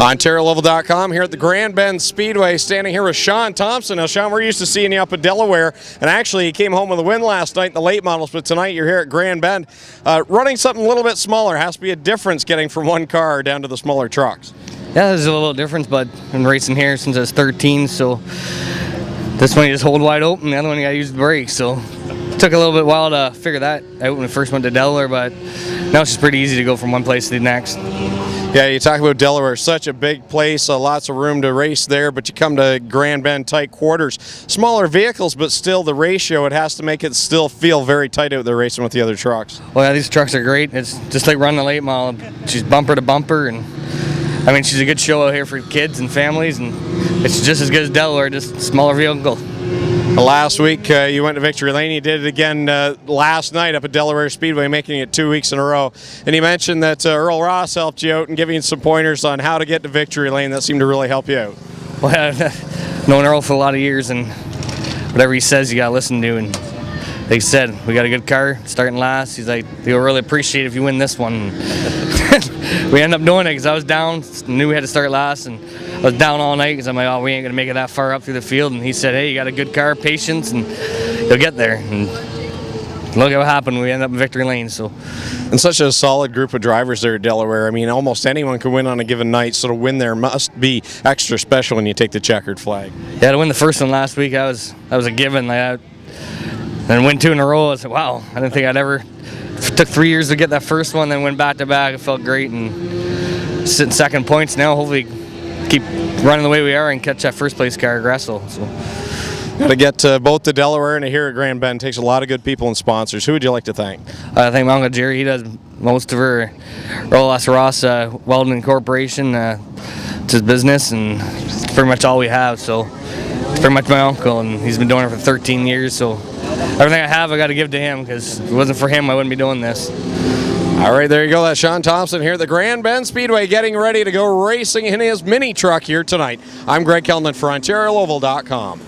OntarioLoval.com here at the Grand Bend Speedway, standing here with Shawn Thompson. Now, Shawn, we're used to seeing you up in Delaware, and actually you came home with a win last night in the late models, but tonight you're here at Grand Bend. Running something a little bit smaller. Has to be a difference getting from one car down to the smaller trucks. Yeah, there's a little difference, but I've been racing here since I was 13, so this one you just hold wide open, the other one you gotta use the brakes, so it took a little bit while to figure that out when we first went to Delaware, but now it's just pretty easy to go from one place to the next. Yeah, you talk about Delaware, such a big place, lots of room to race there, but you come to Grand Bend, tight quarters. Smaller vehicles, but still the ratio, it has to make it still feel very tight out there racing with the other trucks. Well, yeah, these trucks are great. It's just like running a late model. She's bumper to bumper, and I mean, she's a good show out here for kids and families, and it's just as good as Delaware, just a smaller vehicle. Last week you went to Victory Lane. You did it again last night up at Delaware Speedway, making it 2 weeks in a row. And you mentioned that Earl Ross helped you out and giving you some pointers on how to get to Victory Lane. That seemed to really help you out. Well, I've known Earl for a lot of years, and whatever he says you got to listen to. And like he said, we got a good car, starting last. He's like, he'll really appreciate it if you win this one. We ended up doing it because I was down, knew we had to start last, and I was down all night because I'm like, oh, we ain't going to make it that far up through the field. And he said, hey, you got a good car, patience, and you'll get there. And look at what happened. We ended up in Victory Lane. And such a solid group of drivers there at Delaware. I mean, almost anyone can win on a given night, so to win there must be extra special when you take the checkered flag. Yeah, to win the first one last week, that was a given. Then win two in a row, I said, wow, I didn't think I'd ever. It took 3 years to get that first one, then went back-to-back. It felt great, and sitting second points now, hopefully keep running the way we are and catch that first place car, Gressel. So. Got to get both to Delaware and here at Grand Bend. Takes a lot of good people and sponsors. Who would you like to thank? I thank my Uncle Jerry. He does most of her Ross Welding Corporation. It's his business, and it's pretty much all we have. So it's pretty much my uncle, and he's been doing it for 13 years. So everything I have, I got to give to him, because if it wasn't for him, I wouldn't be doing this. All right, there you go. That's Shawn Thompson here at the Grand Bend Speedway, getting ready to go racing in his mini truck here tonight. I'm Greg Kellman for OntarioLoval.com.